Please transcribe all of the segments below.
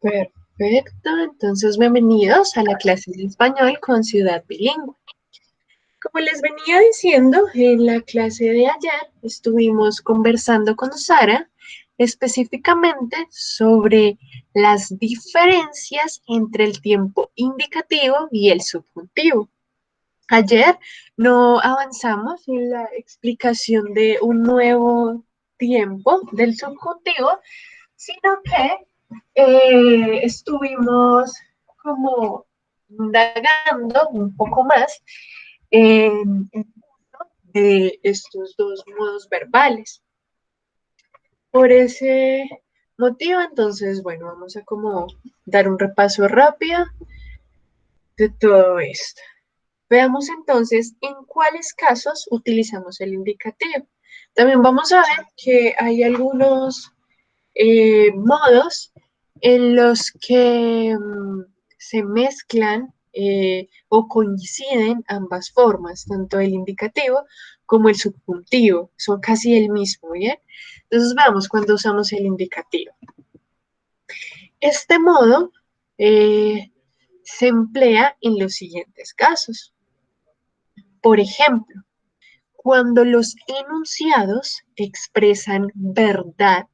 Perfecto, entonces bienvenidos a la clase de español con Ciudad Bilingüe. Como les venía diciendo, en la clase de ayer estuvimos conversando con Sara específicamente sobre las diferencias entre el tiempo indicativo y el subjuntivo. Ayer no avanzamos en la explicación de un nuevo tiempo del subjuntivo, sino que estuvimos como indagando un poco más en el uso de estos dos modos verbales. Por ese motivo, entonces, bueno, vamos a como dar un repaso rápido de todo esto. Veamos entonces en cuáles casos utilizamos el indicativo. También vamos a ver que hay algunos modos en los que se mezclan o coinciden ambas formas, tanto el indicativo como el subjuntivo, son casi el mismo, ¿bien? Entonces veamos cuando usamos el indicativo. Este modo se emplea en los siguientes casos. Por ejemplo, cuando los enunciados expresan verdad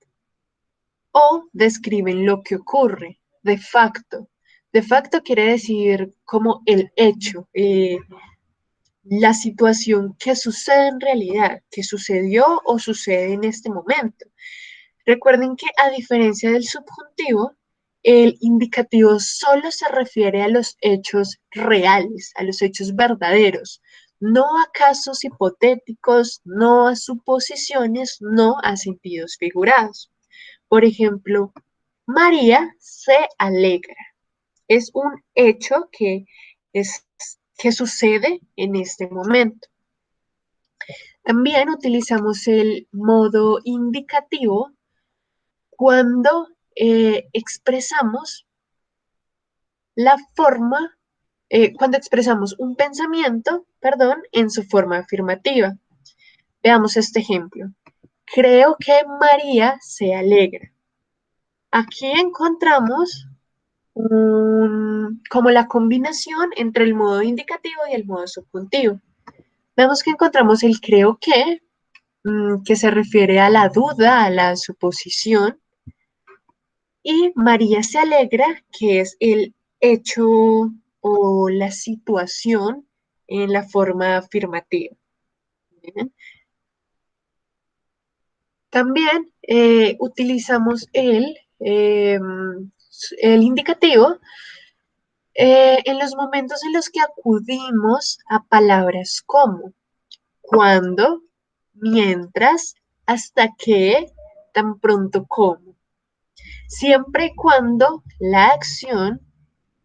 o describen lo que ocurre de facto. De facto quiere decir como el hecho, la situación que sucede en realidad, que sucedió o sucede en este momento. Recuerden que a diferencia del subjuntivo, el indicativo solo se refiere a los hechos reales, a los hechos verdaderos, no a casos hipotéticos, no a suposiciones, no a sentidos figurados. Por ejemplo, María se alegra. Es un hecho es, que sucede en este momento. También utilizamos el modo indicativo cuando expresamos la forma, cuando expresamos un pensamiento, perdón, en su forma afirmativa. Veamos este ejemplo. Creo que María se alegra. Aquí encontramos como la combinación entre el modo indicativo y el modo subjuntivo. Vemos que encontramos el creo que se refiere a la duda, a la suposición, y María se alegra, que es el hecho o la situación en la forma afirmativa. ¿Bien? También utilizamos el indicativo en los momentos en los que acudimos a palabras como cuando, mientras, hasta que, tan pronto como, siempre y cuando la acción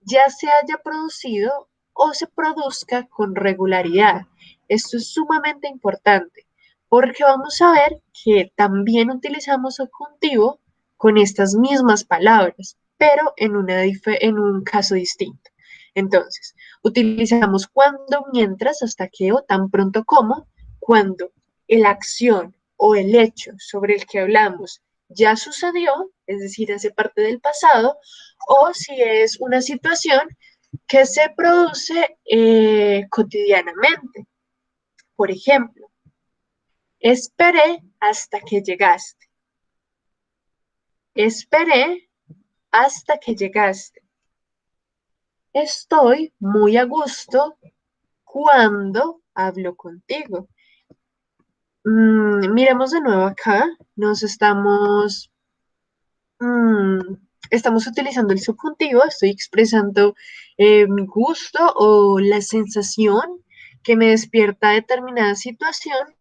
ya se haya producido o se produzca con regularidad. Esto es sumamente importante porque vamos a ver que también utilizamos subjuntivo con estas mismas palabras, pero en un caso distinto. Entonces, utilizamos cuando, mientras, hasta que o tan pronto como, cuando la acción o el hecho sobre el que hablamos ya sucedió, es decir, hace parte del pasado, o si es una situación que se produce cotidianamente. Por ejemplo, esperé hasta que llegaste. Esperé hasta que llegaste. Estoy muy a gusto cuando hablo contigo. Miremos de nuevo acá. Mm, estamos utilizando el subjuntivo, estoy expresando mi gusto o la sensación que me despierta determinada situación,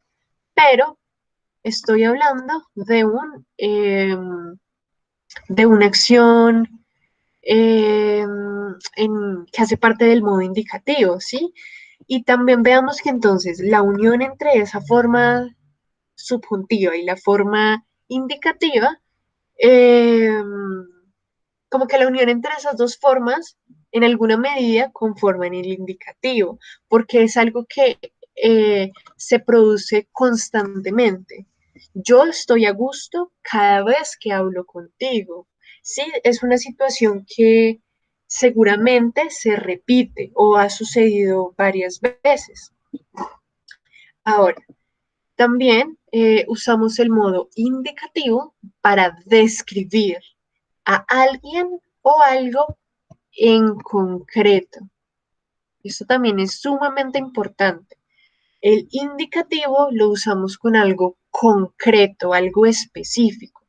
pero estoy hablando de una acción que hace parte del modo indicativo, ¿sí? Y también veamos que entonces la unión entre esa forma subjuntiva y la forma indicativa eh, como que la unión entre esas dos formas, en alguna medida, conforman el indicativo, porque es algo que se produce constantemente. Yo estoy a gusto cada vez que hablo contigo. Sí, es una situación que seguramente se repite o ha sucedido varias veces. Ahora, también usamos el modo indicativo para describir a alguien o algo en concreto. Esto también es sumamente importante. El indicativo lo usamos con algo concreto, algo específico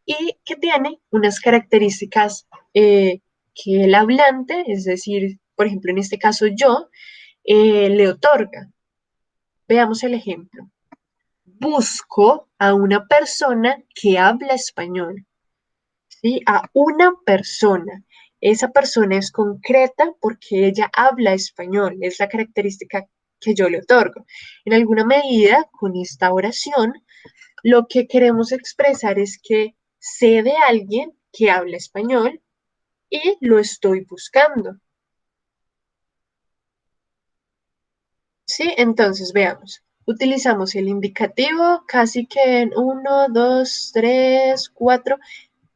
y que tiene unas características que el hablante, es decir, por ejemplo, en este caso yo, le otorga. Veamos el ejemplo. Busco a una persona que habla español, ¿sí? A una persona. Esa persona es concreta porque ella habla español, es la característica que yo le otorgo. En alguna medida, con esta oración, lo que queremos expresar es que sé de alguien que habla español y lo estoy buscando. ¿Sí? Entonces, veamos. Utilizamos el indicativo casi que en uno, dos, tres, cuatro,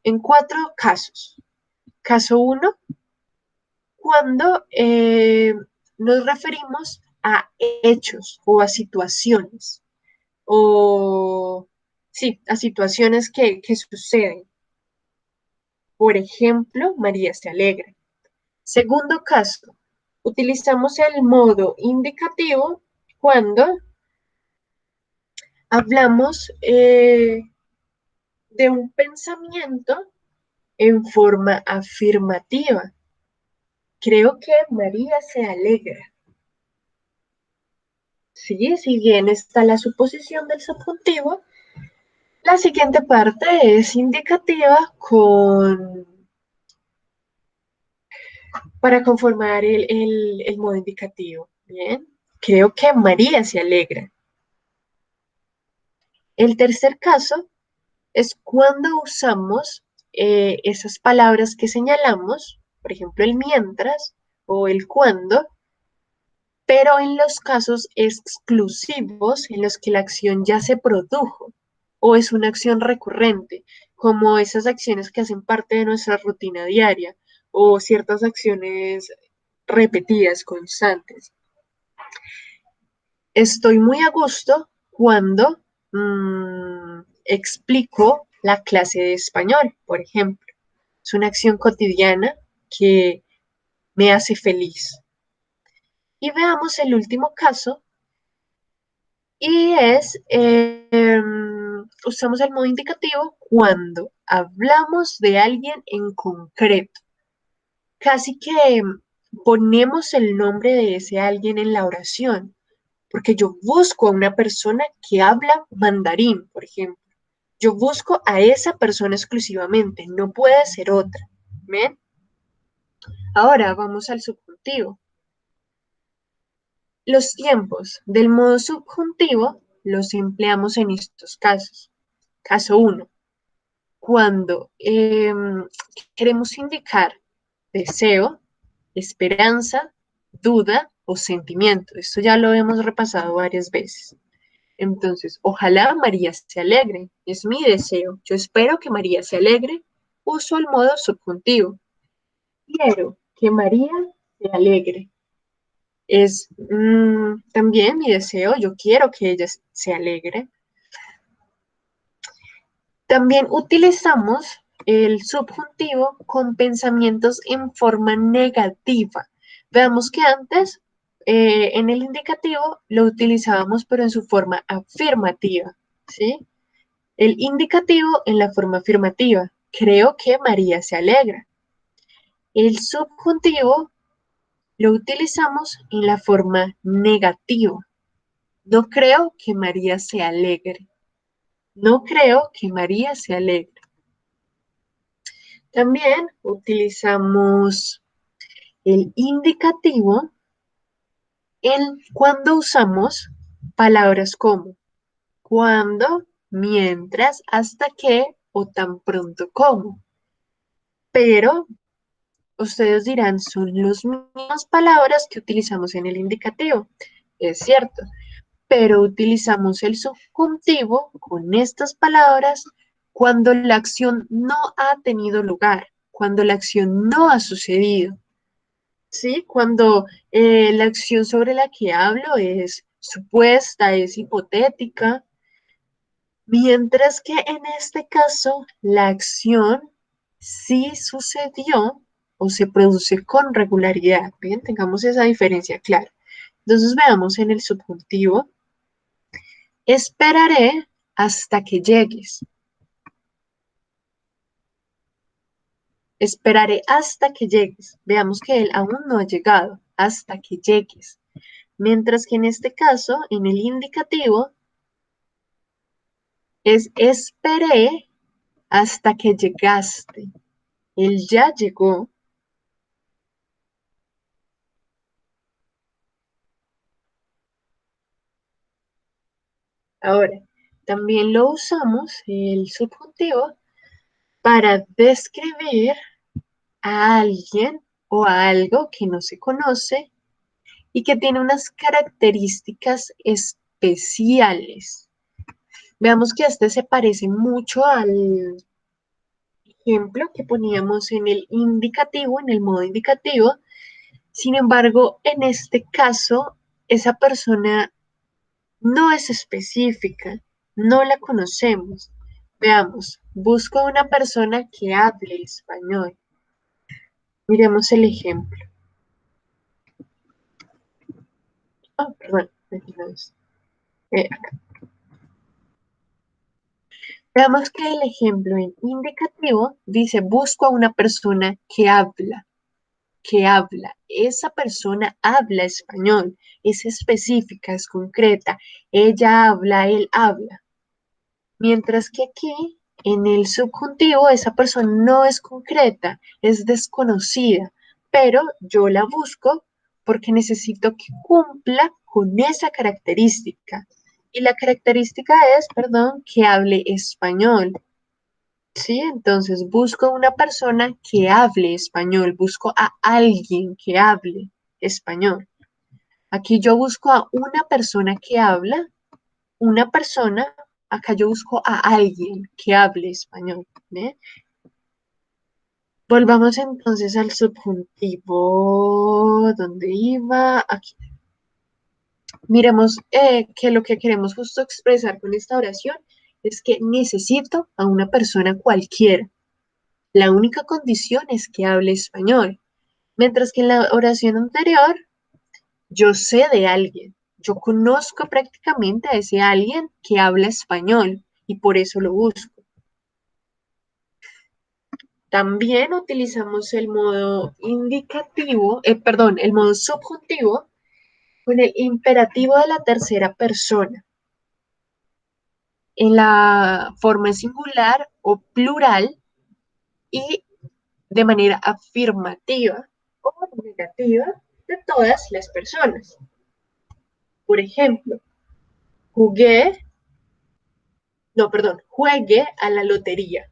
en cuatro casos. Caso uno, cuando nos referimos a hechos o a situaciones, o sí, a situaciones que suceden. Por ejemplo, María se alegra. Segundo caso, utilizamos el modo indicativo cuando hablamos de un pensamiento en forma afirmativa. Creo que María se alegra. Sí, si bien está la suposición del subjuntivo, la siguiente parte es indicativa para conformar el modo indicativo. Bien, creo que María se alegra. El tercer caso es cuando usamos esas palabras que señalamos, por ejemplo, el mientras o el cuando, pero en los casos exclusivos en los que la acción ya se produjo o es una acción recurrente, como esas acciones que hacen parte de nuestra rutina diaria o ciertas acciones repetidas, constantes. Estoy muy a gusto cuando explico la clase de español, por ejemplo. Es una acción cotidiana que me hace feliz. Y veamos el último caso, y es, usamos el modo indicativo cuando hablamos de alguien en concreto. Casi que ponemos el nombre de ese alguien en la oración, porque yo busco a una persona que habla mandarín, por ejemplo. Yo busco a esa persona exclusivamente, no puede ser otra. ¿Ven? Ahora vamos al subjuntivo. Los tiempos del modo subjuntivo los empleamos en estos casos. Caso 1. Cuando queremos indicar deseo, esperanza, duda o sentimiento. Esto ya lo hemos repasado varias veces. Entonces, ojalá María se alegre. Es mi deseo. Yo espero que María se alegre. Uso el modo subjuntivo. Quiero que María se alegre. Es también mi deseo. Yo quiero que ella se alegre. También utilizamos el subjuntivo con pensamientos en forma negativa. Veamos que antes en el indicativo lo utilizábamos pero en su forma afirmativa, ¿sí? El indicativo en la forma afirmativa. Creo que María se alegra. El subjuntivo lo utilizamos en la forma negativa. No creo que María se alegre. No creo que María se alegre. También utilizamos el indicativo cuando usamos palabras como cuando, mientras, hasta que o tan pronto como. Pero ustedes dirán, son las mismas palabras que utilizamos en el indicativo. Es cierto, pero utilizamos el subjuntivo con estas palabras cuando la acción no ha tenido lugar, cuando la acción no ha sucedido, ¿sí? Cuando la acción sobre la que hablo es supuesta, es hipotética, mientras que en este caso la acción sí sucedió o se produce con regularidad. Bien, tengamos esa diferencia clara. Entonces veamos en el subjuntivo, esperaré hasta que llegues. Esperaré hasta que llegues. Veamos que él aún no ha llegado, hasta que llegues. Mientras que en este caso, en el indicativo, es esperé hasta que llegaste. Él ya llegó. Ahora, también lo usamos, el subjuntivo, para describir a alguien o a algo que no se conoce y que tiene unas características especiales. Veamos que este se parece mucho al ejemplo que poníamos en el indicativo, en el modo indicativo. Sin embargo, en este caso, esa persona no es específica, no la conocemos. Veamos, busco a una persona que hable español. Miremos el ejemplo. Oh, perdón, aquí no es. Acá. Veamos que el ejemplo en indicativo dice busco a una persona que habla. Que habla. Esa persona habla español, es específica, es concreta. Ella habla, él habla. Mientras que aquí, en el subjuntivo, esa persona no es concreta, es desconocida, pero yo la busco porque necesito que cumpla con esa característica. Y la característica es, perdón, que hable español. Sí, entonces busco una persona que hable español, busco a alguien que hable español. Aquí yo busco a una persona que habla, una persona, acá yo busco a alguien que hable español. ¿Ve? Volvamos entonces al subjuntivo, ¿dónde iba? Aquí. Miremos que lo que queremos justo expresar con esta oración es que necesito a una persona cualquiera. La única condición es que hable español. Mientras que en la oración anterior, yo sé de alguien. Yo conozco prácticamente a ese alguien que habla español y por eso lo busco. También utilizamos el modo indicativo, perdón, el modo subjuntivo con el imperativo de la tercera persona en la forma singular o plural y de manera afirmativa o negativa de todas las personas. Por ejemplo, jugué, no, perdón, juegue a la lotería.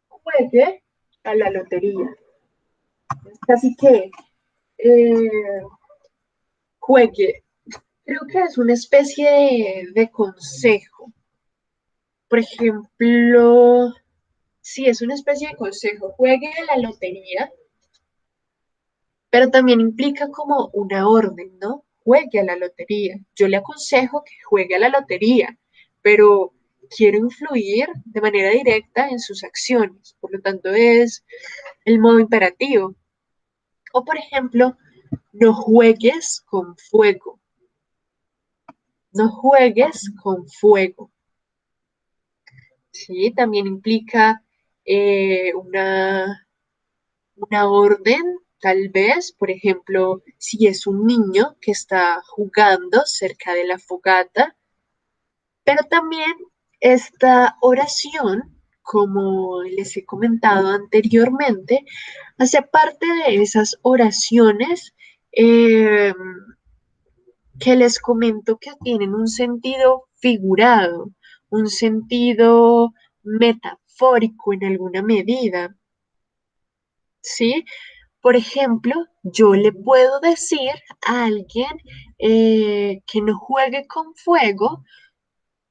Juegue a la lotería. Así que eh, juegue, creo que es una especie de consejo. Por ejemplo, sí, es una especie de consejo. Juegue a la lotería, pero también implica como una orden, ¿no? Juegue a la lotería. Yo le aconsejo que juegue a la lotería, pero quiero influir de manera directa en sus acciones. Por lo tanto, es el modo imperativo. O, por ejemplo, no juegues con fuego. No juegues con fuego. Sí, también implica una orden, tal vez, por ejemplo, si es un niño que está jugando cerca de la fogata, pero también esta oración, como les he comentado anteriormente, hace parte de esas oraciones eh, que les comento que tienen un sentido figurado, un sentido metafórico en alguna medida, ¿sí? Por ejemplo, yo le puedo decir a alguien que no juegue con fuego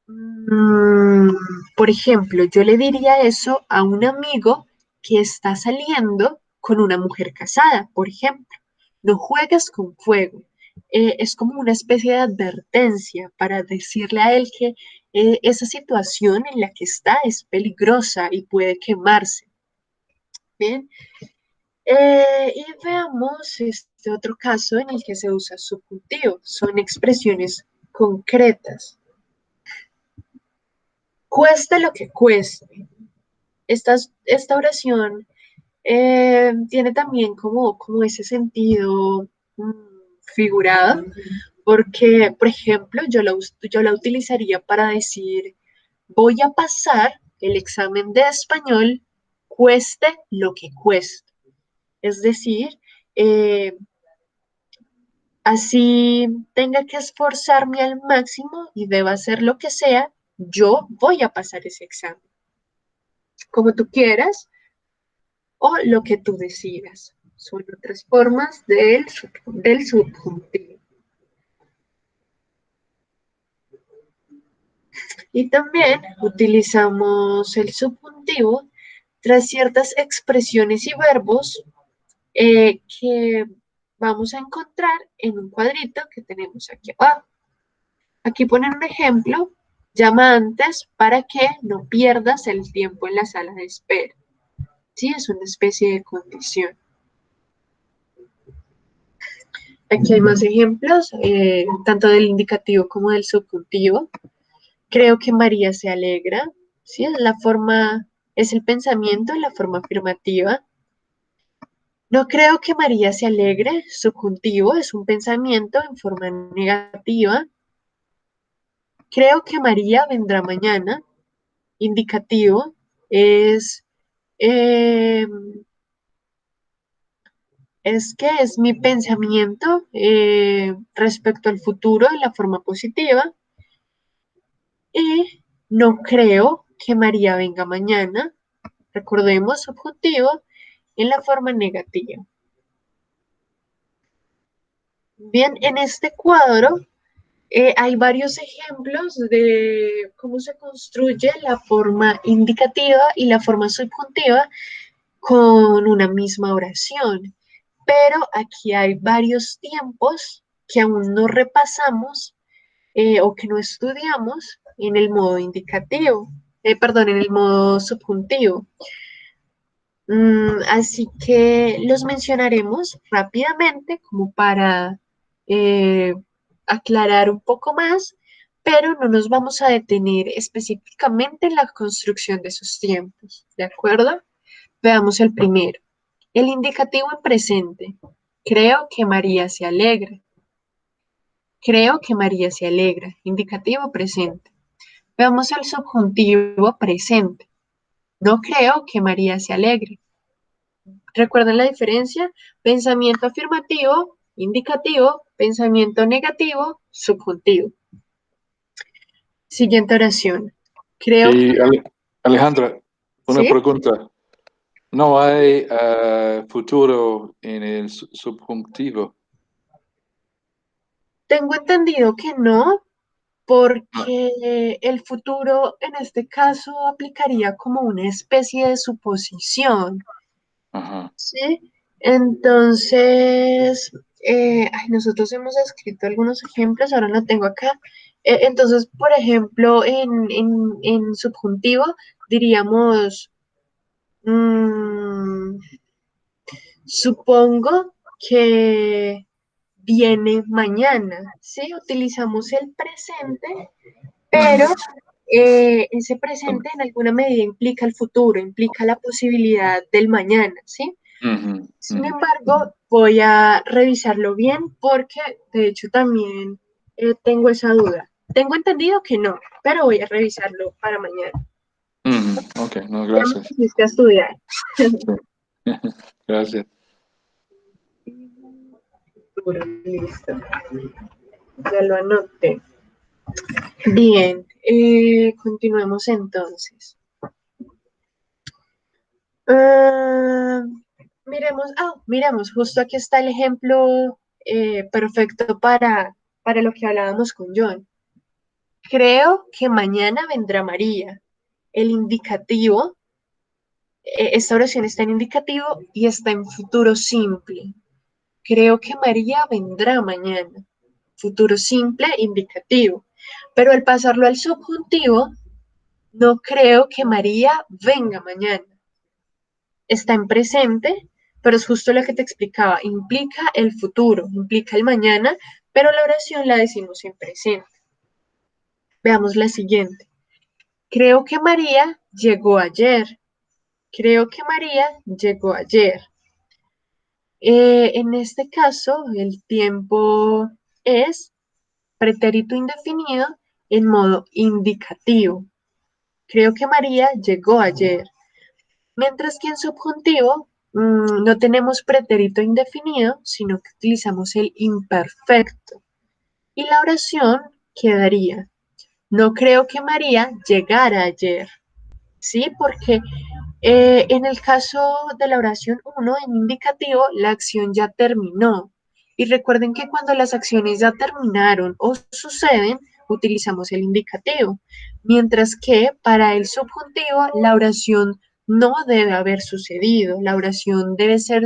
Mm, por ejemplo, yo le diría eso a un amigo que está saliendo con una mujer casada, por ejemplo. No juegues con fuego. Es como una especie de advertencia para decirle a él que esa situación en la que está es peligrosa y puede quemarse. Bien. Y veamos este otro caso en el que se usa subjuntivo. Son expresiones concretas. Cueste lo que cueste. Esta oración tiene también como ese sentido mm, figurado, porque, por ejemplo, yo la utilizaría para decir, voy a pasar el examen de español, cueste lo que cueste. Es decir, eh, así tenga que esforzarme al máximo y deba hacer lo que sea, yo voy a pasar ese examen, como tú quieras o lo que tú decidas. Son otras formas del subjuntivo. Y también utilizamos el subjuntivo tras ciertas expresiones y verbos que vamos a encontrar en un cuadrito que tenemos aquí abajo. Aquí ponen un ejemplo, llama antes para que no pierdas el tiempo en la sala de espera. Sí, es una especie de condición. Aquí hay más ejemplos, tanto del indicativo como del subjuntivo. Creo que María se alegra, ¿sí? Es la forma, es el pensamiento en la forma afirmativa. No creo que María se alegre, subjuntivo, es un pensamiento en forma negativa. Creo que María vendrá mañana, indicativo, es, eh, es que es mi pensamiento respecto al futuro en la forma positiva. Y no creo que María venga mañana, recordemos, subjuntivo, en la forma negativa. Bien, en este cuadro hay varios ejemplos de cómo se construye la forma indicativa y la forma subjuntiva con una misma oración, pero aquí hay varios tiempos que aún no repasamos o que no estudiamos en el modo indicativo, perdón, en el modo subjuntivo. Así que los mencionaremos rápidamente como para eh, aclarar un poco más, pero no nos vamos a detener específicamente en la construcción de esos tiempos, ¿de acuerdo? Veamos el primero. El indicativo en presente. Creo que María se alegra. Creo que María se alegra. Indicativo presente. Veamos el subjuntivo presente. No creo que María se alegre. ¿Recuerdan la diferencia? Pensamiento afirmativo, indicativo, pensamiento negativo, subjuntivo. Siguiente oración. Creo que, Y Alejandra, una ¿sí? pregunta. ¿No hay futuro en el subjuntivo? Tengo entendido que no, porque el futuro en este caso aplicaría como una especie de suposición, Ajá. ¿sí? Entonces, nosotros hemos escrito algunos ejemplos, ahora lo tengo acá. Entonces, por ejemplo, en subjuntivo diríamos, mm, supongo que viene mañana, ¿sí? Utilizamos el presente, pero Ujú, ese presente en alguna medida implica el futuro, implica la posibilidad del mañana, ¿sí? ujú, Sin ujú. embargo, voy a revisarlo bien porque de hecho también tengo esa duda. Tengo entendido que no, pero voy a revisarlo para mañana. Ujú. Ok, no, Ya me gracias. pusiste a estudiar. Sí. Gracias. Listo, ya lo anoté. Bien, continuemos entonces. Ah, miremos, justo aquí está el ejemplo perfecto para lo que hablábamos con John. Creo que mañana vendrá María. El indicativo, esta oración está en indicativo y está en futuro simple. Creo que María vendrá mañana. Futuro simple, indicativo. Pero al pasarlo al subjuntivo, no creo que María venga mañana. Está en presente, pero es justo lo que te explicaba. Implica el futuro, implica el mañana, pero la oración la decimos en presente. Veamos la siguiente. Creo que María llegó ayer. Creo que María llegó ayer. En este caso, el tiempo es pretérito indefinido en modo indicativo. Creo que María llegó ayer. Mientras que en subjuntivo no tenemos pretérito indefinido, sino que utilizamos el imperfecto. Y la oración quedaría, no creo que María llegara ayer. ¿Sí? Porque en el caso de la oración uno en indicativo, la acción ya terminó. Y recuerden que cuando las acciones ya terminaron o suceden, utilizamos el indicativo. Mientras que para el subjuntivo, la oración no debe haber sucedido. La oración debe ser,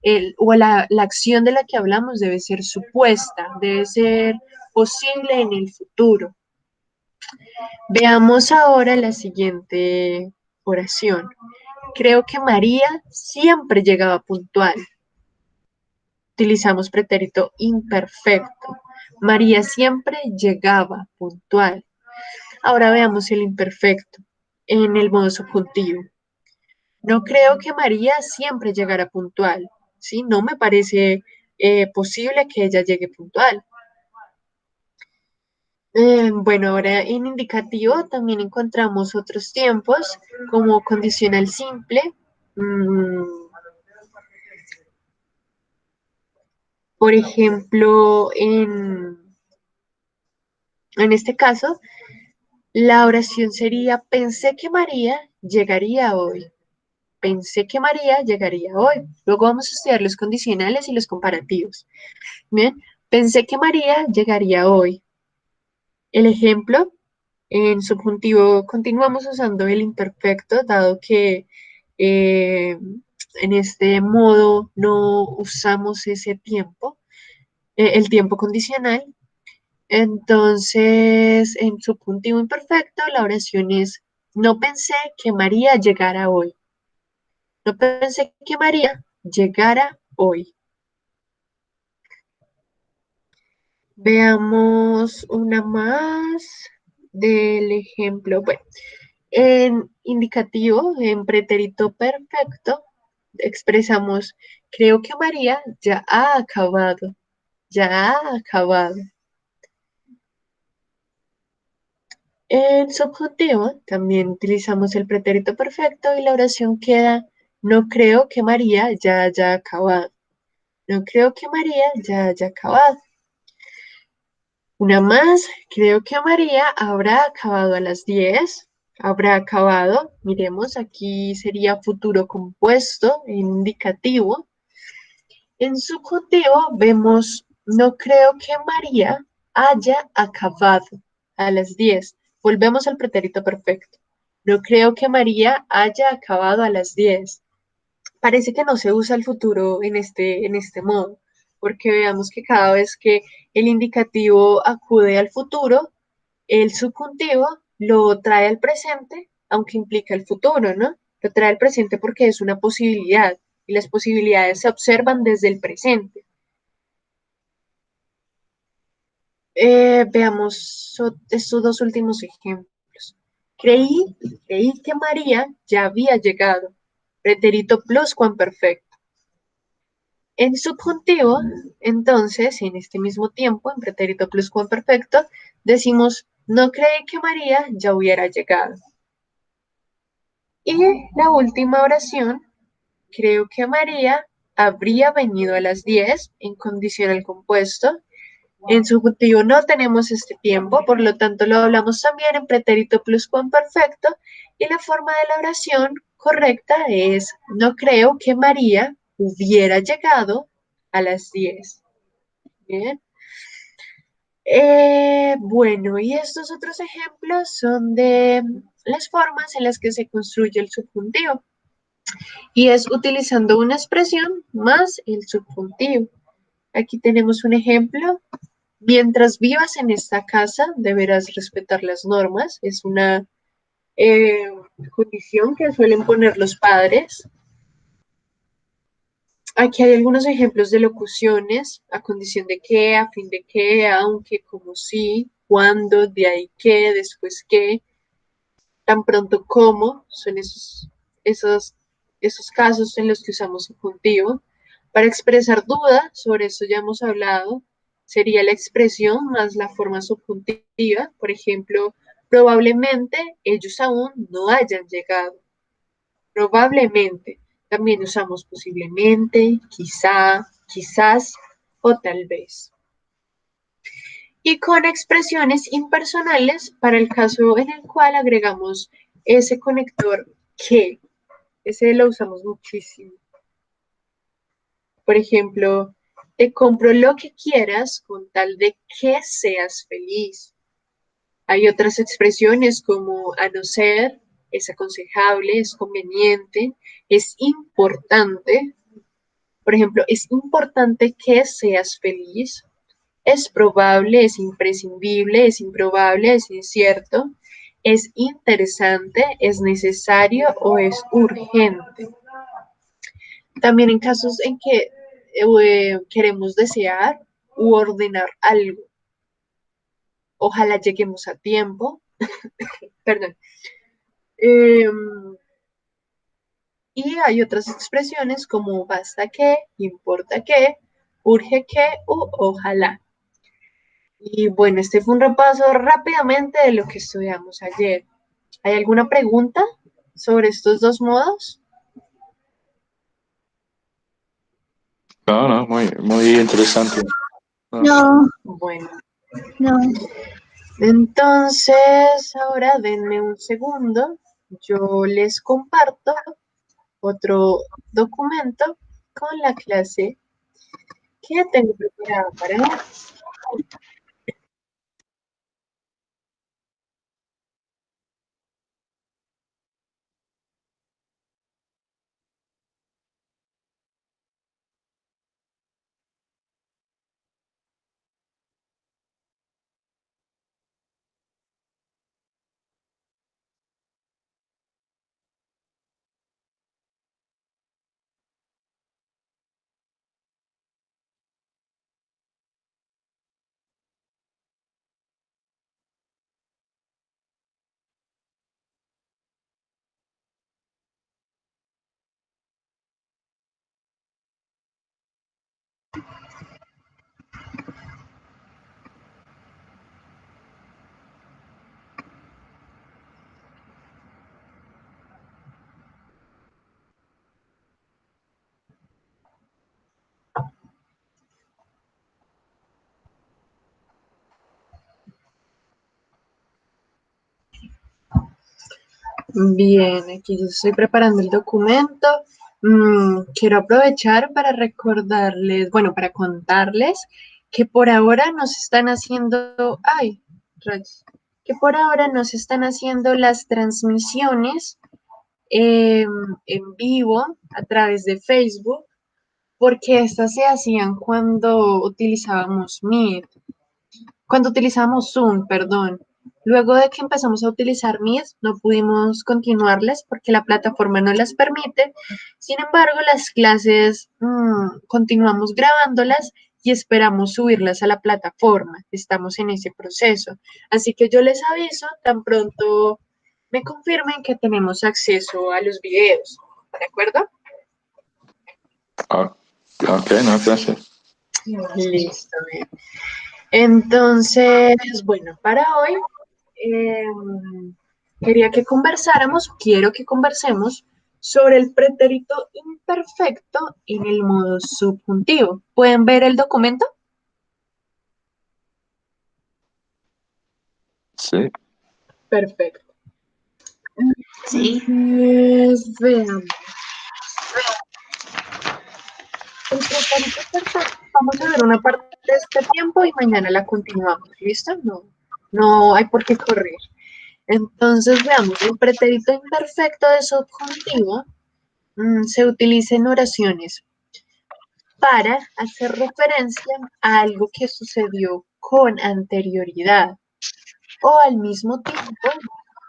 la acción de la que hablamos debe ser supuesta, debe ser posible en el futuro. Veamos ahora la siguiente oración. Creo que María siempre llegaba puntual. Utilizamos pretérito imperfecto. María siempre llegaba puntual. Ahora veamos el imperfecto en el modo subjuntivo. No creo que María siempre llegara puntual. ¿Sí? No me parece posible que ella llegue puntual. Bueno, ahora en indicativo también encontramos otros tiempos como condicional simple. mm, por ejemplo, en este caso, la oración sería, pensé que María llegaría hoy. Pensé que María llegaría hoy. Luego vamos a estudiar los condicionales y los comparativos. Bien, pensé que María llegaría hoy. El ejemplo, en subjuntivo continuamos usando el imperfecto, dado que en este modo no usamos ese tiempo, el tiempo condicional. Entonces, en subjuntivo imperfecto, la oración es, no pensé que María llegara hoy. No pensé que María llegara hoy. Veamos una más del ejemplo. Bueno, en indicativo, en pretérito perfecto, expresamos, creo que María ya ha acabado, ya ha acabado. En subjuntivo también utilizamos el pretérito perfecto y la oración queda, no creo que María ya haya acabado. No creo que María ya haya acabado. Una más, creo que María habrá acabado a las 10. Habrá acabado. Miremos, aquí sería futuro compuesto, indicativo. En subjuntivo vemos, no creo que María haya acabado a las 10. Volvemos al pretérito perfecto. No creo que María haya acabado a las 10. Parece que no se usa el futuro en este modo, porque veamos que cada vez que el indicativo acude al futuro, el subjuntivo lo trae al presente, aunque implica el futuro, ¿no? Lo trae al presente porque es una posibilidad y las posibilidades se observan desde el presente. Veamos estos dos últimos ejemplos. Creí que María ya había llegado. Pretérito pluscuamperfecto. En subjuntivo, entonces, en este mismo tiempo, en pretérito pluscuamperfecto, decimos, no creí que María ya hubiera llegado. Y la última oración, creo que María habría venido a las 10 en condicional compuesto. En subjuntivo no tenemos este tiempo, por lo tanto lo hablamos también en pretérito pluscuamperfecto y la forma de la oración correcta es no creo que María hubiera llegado a las 10. Bien. Bueno, y estos otros ejemplos son de las formas en las que se construye el subjuntivo. Y es utilizando una expresión más el subjuntivo. Aquí tenemos un ejemplo. Mientras vivas en esta casa, deberás respetar las normas. Es una eh, condición que suelen poner los padres. Aquí hay algunos ejemplos de locuciones, a condición de que, a fin de que, aunque, como si, cuando, de ahí que, después que, tan pronto como, son esos casos en los que usamos subjuntivo. Para expresar duda, sobre eso ya hemos hablado, sería la expresión más la forma subjuntiva. Por ejemplo, probablemente ellos aún no hayan llegado. Probablemente. También usamos posiblemente, quizá, quizás o tal vez. Y con expresiones impersonales para el caso en el cual agregamos ese conector que, ese lo usamos muchísimo. Por ejemplo, te compro lo que quieras con tal de que seas feliz. Hay otras expresiones como a no ser, es aconsejable, es conveniente, es importante. Por ejemplo, es importante que seas feliz. Es probable, es imprescindible, es improbable, es incierto, es interesante, es necesario o es urgente. También en casos en que queremos desear u ordenar algo. Ojalá lleguemos a tiempo. Perdón. Eh, y hay otras expresiones como basta que, importa que, urge que u ojalá. Y bueno, este fue un repaso rápidamente de lo que estudiamos ayer. ¿Hay alguna pregunta sobre estos dos modos? No, no, muy interesante. No. No, Bueno, no. entonces ahora denme un segundo. Yo les comparto otro documento con la clase que tengo preparada para hoy. Bien, aquí yo estoy preparando el documento. Quiero aprovechar para recordarles, bueno, para contarles que por ahora nos están haciendo, ay, rayos, que por ahora nos están haciendo las transmisiones eh, en vivo a través de Facebook, porque estas se hacían cuando utilizábamos Meet. Cuando utilizamos Zoom, perdón. Luego de que empezamos a utilizar Meet, no pudimos continuarlas porque la plataforma no las permite. Sin embargo, las clases continuamos grabándolas y esperamos subirlas a la plataforma. Estamos en ese proceso. Así que yo les aviso tan pronto me confirmen que tenemos acceso a los videos. ¿De acuerdo? Ah, ok, no, gracias. Listo, bien. Entonces, bueno, para hoy quería que conversáramos, quiero que conversemos sobre el pretérito imperfecto en el modo subjuntivo. ¿Pueden ver el documento? Sí. Perfecto. Sí. Veamos. Perfecto. Vamos a ver una parte de este tiempo y mañana la continuamos. ¿Listo? No, no hay por qué correr. Entonces, veamos, el pretérito imperfecto de subjuntivo se utiliza en oraciones para hacer referencia a algo que sucedió con anterioridad o al mismo tiempo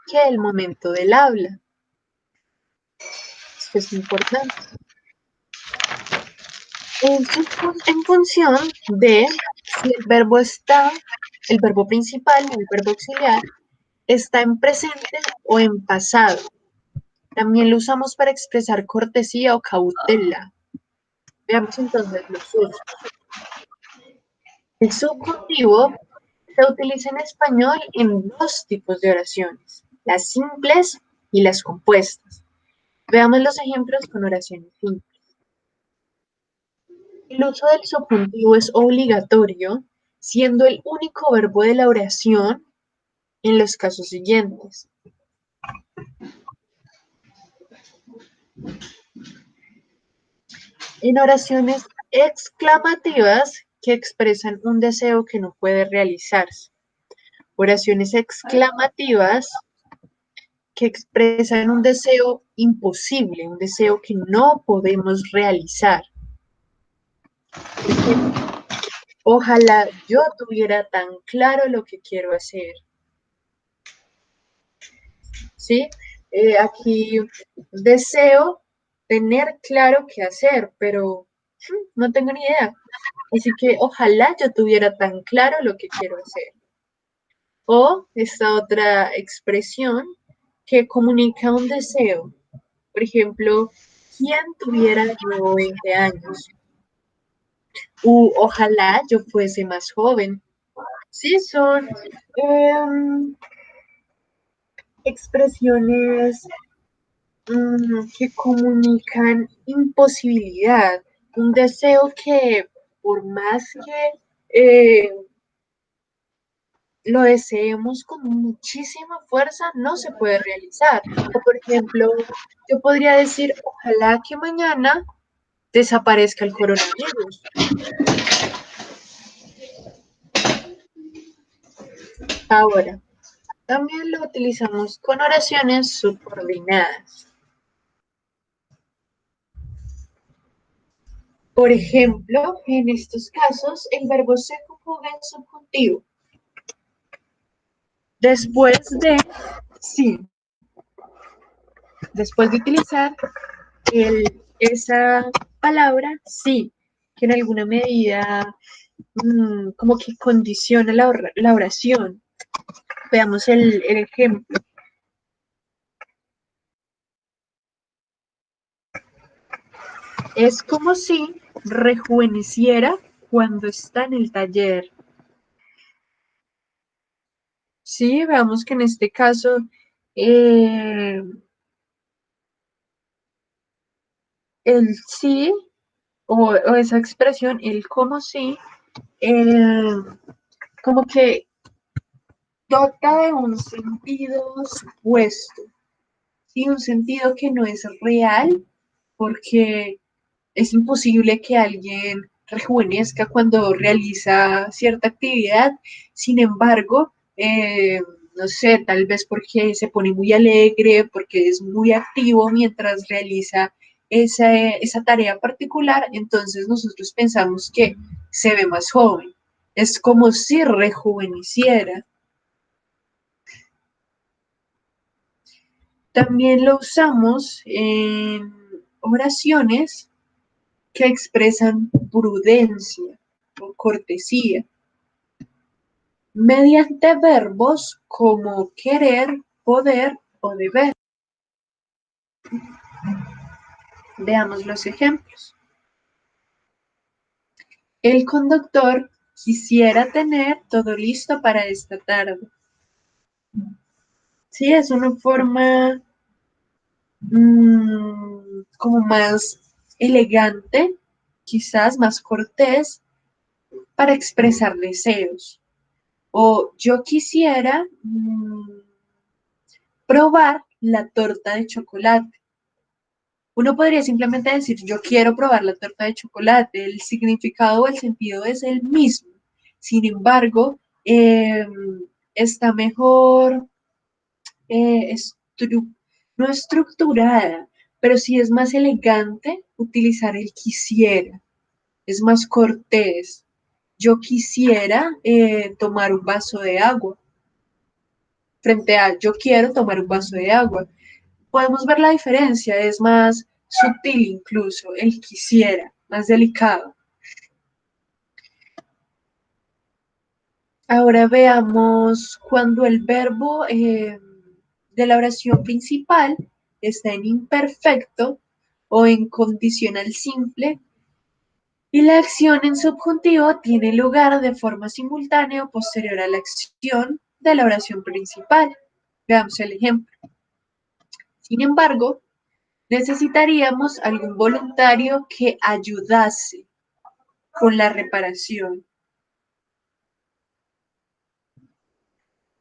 que el momento del habla. Esto es importante. En función de si el verbo principal o el verbo auxiliar está en presente o en pasado. También lo usamos para expresar cortesía o cautela. Veamos entonces los usos. El subjuntivo se utiliza en español en dos tipos de oraciones, las simples y las compuestas. Veamos los ejemplos con oraciones simples. El uso del subjuntivo es obligatorio, siendo el único verbo de la oración en los casos siguientes. En oraciones exclamativas que expresan un deseo que no puede realizarse. Oraciones exclamativas que expresan un deseo imposible, un deseo que no podemos realizar. Por ejemplo, ojalá yo tuviera tan claro lo que quiero hacer. ¿Sí? Aquí deseo tener claro qué hacer, pero no tengo ni idea. Así que ojalá yo tuviera tan claro lo que quiero hacer. O esta otra expresión que comunica un deseo. Por ejemplo, ¿quién tuviera yo 20 años? Ojalá yo fuese más joven. Sí, son expresiones que comunican imposibilidad, un deseo que por más que lo deseemos con muchísima fuerza, no se puede realizar. O por ejemplo, yo podría decir, ojalá que mañana desaparezca el coronavirus. Ahora, también lo utilizamos con oraciones subordinadas. Por ejemplo, en estos casos, el verbo se conjuga en subjuntivo. Después de sí, después de utilizar esa palabra sí, que en alguna medida como que condiciona la oración. Veamos el ejemplo. Es como si rejuveneciera cuando está en el taller. Sí, veamos que en este caso el sí o esa expresión, el como sí, como que dota de un sentido supuesto, ¿sí? Un sentido que no es real, porque es imposible que alguien rejuvenezca cuando realiza cierta actividad. Sin embargo, no sé, tal vez porque se pone muy alegre, porque es muy activo mientras realiza esa tarea particular, entonces nosotros pensamos que se ve más joven. Es como si rejuveneciera. También lo usamos en oraciones que expresan prudencia o cortesía, mediante verbos como querer, poder o deber. Veamos los ejemplos. El conductor quisiera tener todo listo para esta tarde. Sí, es una forma como más elegante, quizás más cortés, para expresar deseos. O yo quisiera probar la torta de chocolate. Uno podría simplemente decir, yo quiero probar la torta de chocolate, el significado o el sentido es el mismo. Sin embargo, está mejor, no estructurada, pero sí es más elegante utilizar el quisiera, es más cortés. Yo quisiera tomar un vaso de agua, frente a yo quiero tomar un vaso de agua. Podemos ver la diferencia, es más sutil incluso, el quisiera, más delicado. Ahora veamos cuando el verbo de la oración principal está en imperfecto o en condicional simple y la acción en subjuntivo tiene lugar de forma simultánea o posterior a la acción de la oración principal. Veamos el ejemplo. Sin embargo, necesitaríamos algún voluntario que ayudase con la reparación.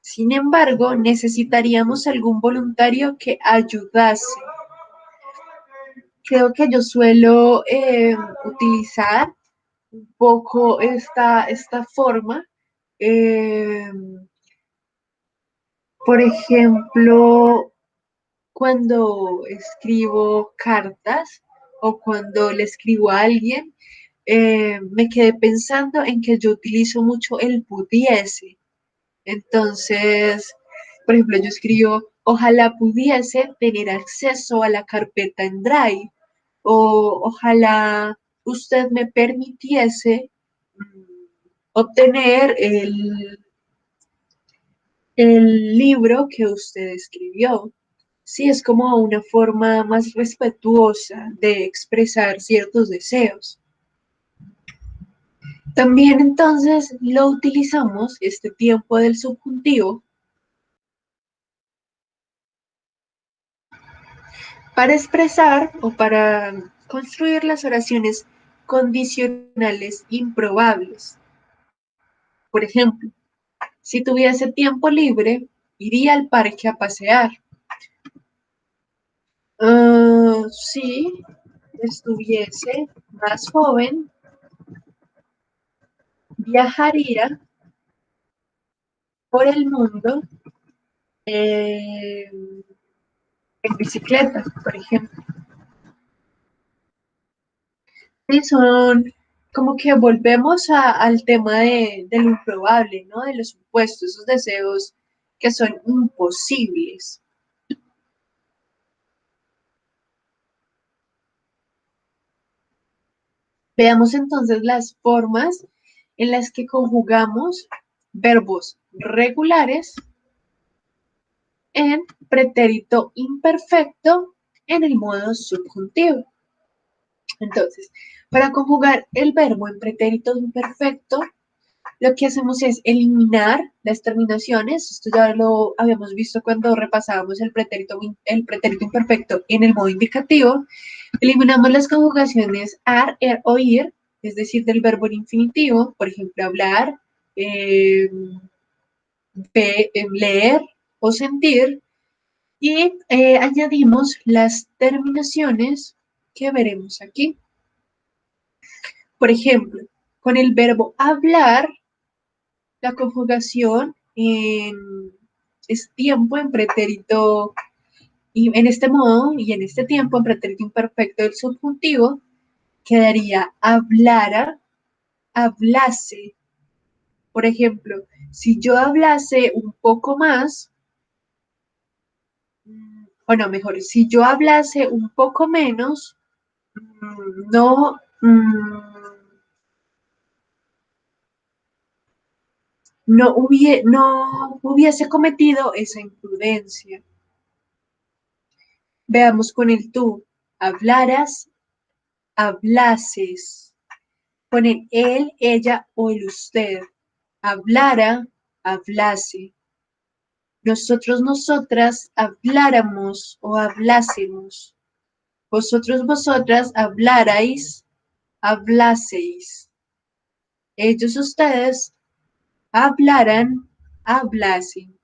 Sin embargo, necesitaríamos algún voluntario que ayudase. Creo que yo suelo utilizar un poco esta forma. eh, por ejemplo, cuando escribo cartas o cuando le escribo a alguien, me quedé pensando en que yo utilizo mucho el pudiese. Entonces, por ejemplo, yo escribo, ojalá pudiese tener acceso a la carpeta en Drive o ojalá usted me permitiese obtener el libro que usted escribió. Sí, es como una forma más respetuosa de expresar ciertos deseos. También entonces lo utilizamos, este tiempo del subjuntivo, para expresar o para construir las oraciones condicionales improbables. Por ejemplo, si tuviese tiempo libre, iría al parque a pasear. Si estuviese más joven, viajaría por el mundo eh, en bicicleta, por ejemplo. Sí, son como que volvemos al tema de lo improbable, ¿no? De los supuestos, esos deseos que son imposibles. Veamos entonces las formas en las que conjugamos verbos regulares en pretérito imperfecto en el modo subjuntivo. Entonces, para conjugar el verbo en pretérito imperfecto, lo que hacemos es eliminar las terminaciones. Esto ya lo habíamos visto cuando repasábamos el pretérito imperfecto en el modo indicativo. Eliminamos las conjugaciones ar, er o ir, es decir, del verbo en infinitivo, por ejemplo, hablar, eh, leer o sentir, y añadimos las terminaciones que veremos aquí. Por ejemplo, con el verbo hablar, la conjugación es tiempo en pretérito, y en este modo y en este tiempo en pretérito imperfecto del subjuntivo, quedaría hablara, hablase. Por ejemplo, si yo hablase un poco más, o no, mejor, si yo hablase un poco menos, no, no hubiese cometido esa imprudencia. Veamos con el tú. Hablaras, hablases. Con el él, ella o el usted. Hablara, hablase. Nosotros, nosotras, habláramos o hablásemos. Vosotros, vosotras, hablarais, hablaseis. Ellos, ustedes, hablaran, hablasen.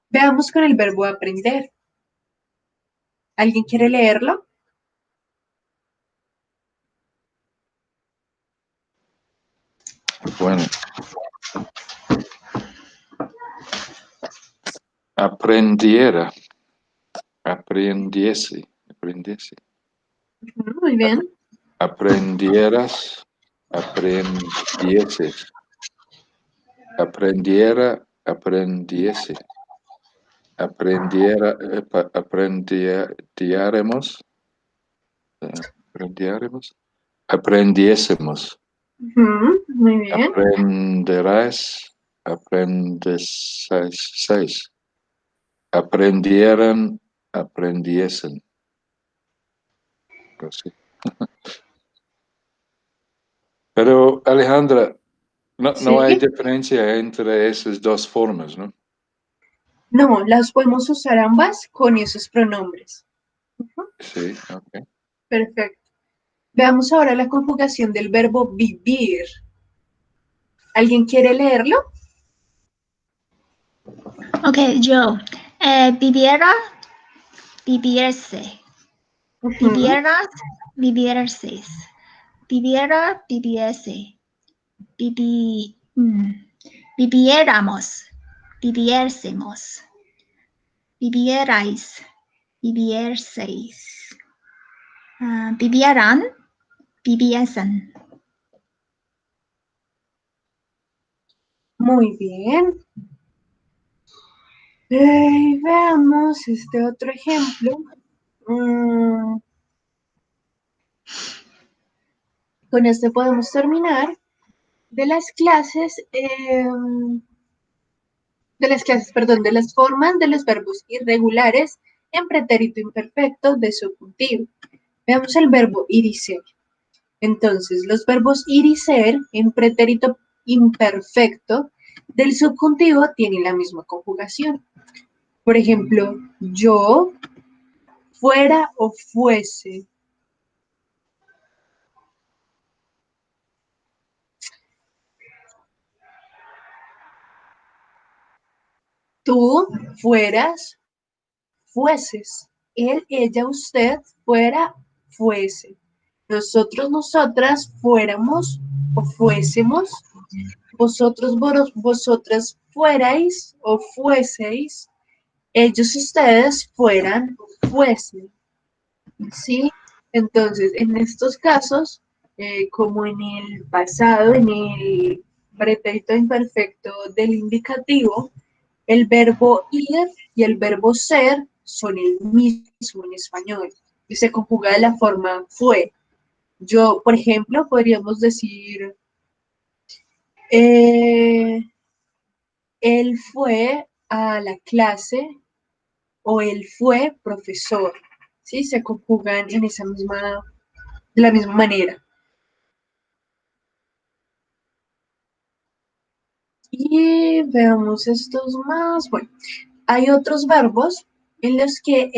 Veamos con el verbo aprender. ¿Alguien quiere leerlo? Bueno. Aprendiera. Aprendiese. Aprendiese. Muy bien. Aprendieras. Aprendieses. Aprendiera. Aprendiese. Aprendiera. Aprendiéramos. Aprendiéramos. Aprendiésemos. Muy bien. Aprenderás. Aprendeseis. Aprendieran. Aprendiesen. Así. Pero, Alejandra, no hay Sí. diferencia entre esas dos formas, ¿no? No, las podemos usar ambas con esos pronombres. Sí, ok. Perfecto. Veamos ahora la conjugación del verbo vivir. ¿Alguien quiere leerlo? Ok, yo. Viviera, viviese. Vivieras, vivieses. Viviera, viviese. Viviéramos, viviésemos. Vivierais, vivieseis. Vivieran, viviesen. Muy bien. Veamos este otro ejemplo. Con este podemos terminar de las clases, perdón, de las formas de los verbos irregulares en pretérito imperfecto de subjuntivo. Veamos el verbo ir y ser. Entonces, los verbos ir y ser en pretérito imperfecto del subjuntivo tienen la misma conjugación. Por ejemplo, yo, fuera o fuese. Tú, fueras, fueses. Él, ella, usted, fuera, fuese. Nosotros, nosotras, fuéramos o fuésemos. Vosotros, vosotras, fuerais o fueseis. Ellos, ustedes, fueran o fuesen. ¿Sí? Entonces, en estos casos, como en el pasado, en el pretérito imperfecto del indicativo, el verbo ir y el verbo ser son el mismo en español y se conjuga de la forma fue. Yo, por ejemplo, podríamos decir, eh, él fue a la clase o él fue profesor. ¿Sí? Se conjugan en esa misma, de la misma manera. Y veamos estos más. Bueno, hay otros verbos en los que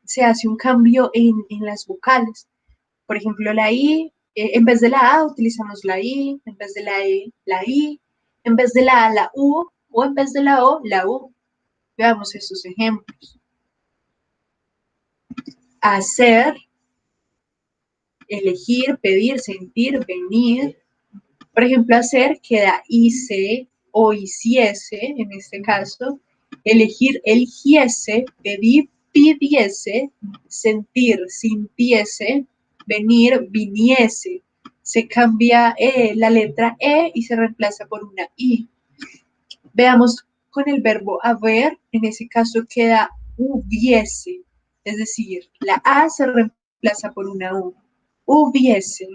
se hace un cambio en las vocales. Por ejemplo, la I, en vez de la A utilizamos la I, en vez de la E, la I, en vez de la A, la U, o en vez de la O, la U. Veamos estos ejemplos. Hacer, elegir, pedir, sentir, venir. Por ejemplo, hacer queda hice o hiciese, en este caso. Elegir, eligiese, pedir, pidiese, sentir, sintiese, venir, viniese. Se cambia la letra E y se reemplaza por una I. Veamos con el verbo haber, en ese caso queda hubiese, es decir, la A se reemplaza por una U. Hubiese.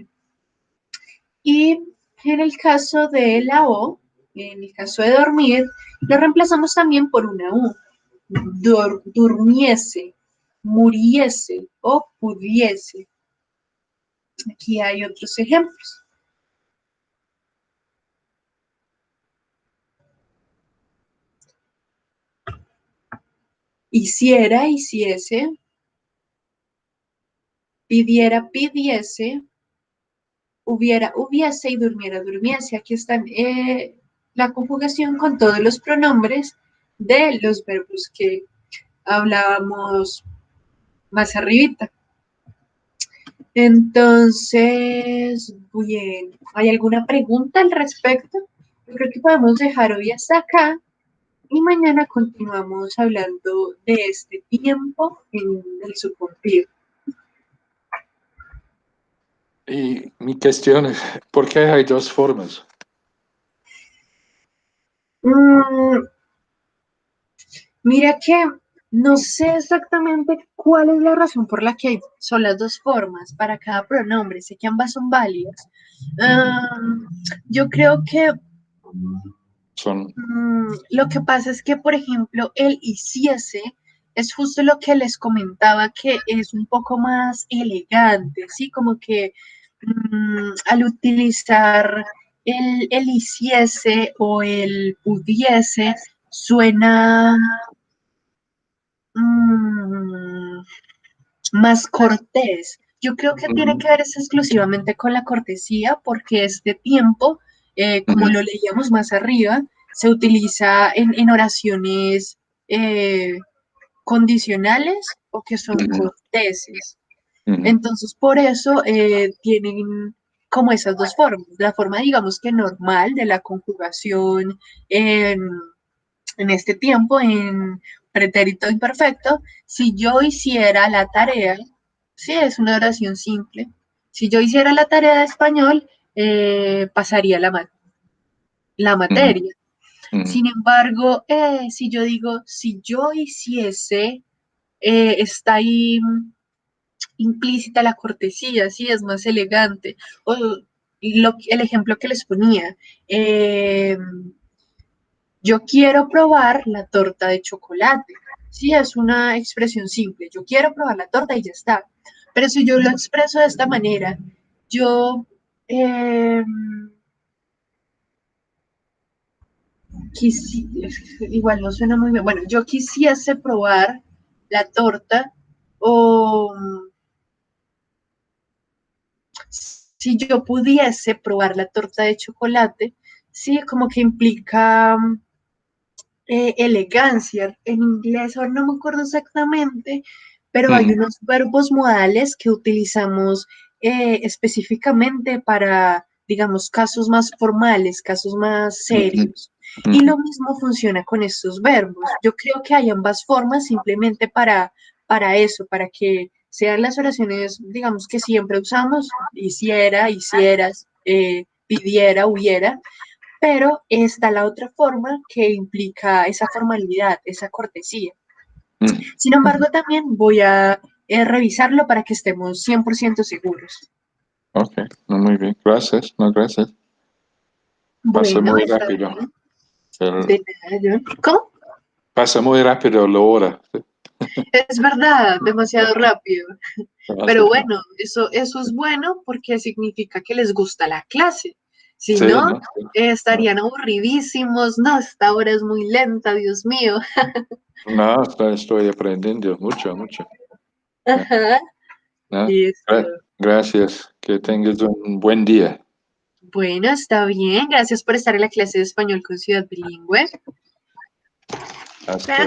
Y en el caso de la O, en el caso de dormir, lo reemplazamos también por una U. Durmiese, muriese o pudiese. Aquí hay otros ejemplos. Hiciera, hiciese. Pidiera, pidiese. Hubiera, hubiese y durmiera, durmiese. Aquí están la conjugación con todos los pronombres de los verbos que hablábamos más arribita. Entonces, bien, ¿hay alguna pregunta al respecto? Yo creo que podemos dejar hoy hasta acá y mañana continuamos hablando de este tiempo en el subjuntivo. Y mi cuestión es, ¿por qué hay dos formas? Mira que no sé exactamente cuál es la razón por la que son las dos formas para cada pronombre. Sé que ambas son válidas. Yo creo que Son, lo que pasa es que, por ejemplo, el hiciese es justo lo que les comentaba, que es un poco más elegante, ¿sí? Como que al utilizar el hiciese o el pudiese, suena más cortés. Yo creo que tiene que ver exclusivamente con la cortesía, porque este tiempo, como lo leíamos más arriba, se utiliza en oraciones condicionales o que son corteses. Entonces, por eso tienen como esas dos formas. La forma, digamos que normal de la conjugación en este tiempo, en pretérito imperfecto, si yo hiciera la tarea, sí, es una oración simple. Si yo hiciera la tarea de español, pasaría la materia. Sin embargo, si yo digo, si yo hiciese, está ahí implícita la cortesía, sí, es más elegante. O el ejemplo que les ponía, yo quiero probar la torta de chocolate. Sí, es una expresión simple. Yo quiero probar la torta y ya está. Pero si yo lo expreso de esta manera, yo igual no suena muy bien. Bueno, yo quisiese probar la torta o si yo pudiese probar la torta de chocolate, sí, como que implica elegancia. En inglés, ahora no me acuerdo exactamente, pero hay unos verbos modales que utilizamos específicamente para, digamos, casos más formales, casos más serios. Y lo mismo funciona con estos verbos. Yo creo que hay ambas formas simplemente para eso, para que sean las oraciones, digamos, que siempre usamos, hiciera, hicieras, pidiera, hubiera, pero está la otra forma que implica esa formalidad, esa cortesía. Sin embargo, también voy a revisarlo para que estemos 100% seguros. Ok, no, muy bien, gracias, no, gracias. Pasa Bueno, muy está rápido. bien. De nada, John. ¿Cómo? Pasa muy rápido la hora. Es verdad, demasiado rápido. Pero Sí, bueno, eso es bueno porque significa que les gusta la clase. Si sí, no, ¿no? estarían aburridísimos. No, esta hora es muy lenta, Dios mío. No, estoy aprendiendo mucho, mucho. Ajá. ¿No? Listo. Gracias, que tengas un buen día. Bueno, está bien. Gracias por estar en la clase de español con Ciudad Bilingüe. Hasta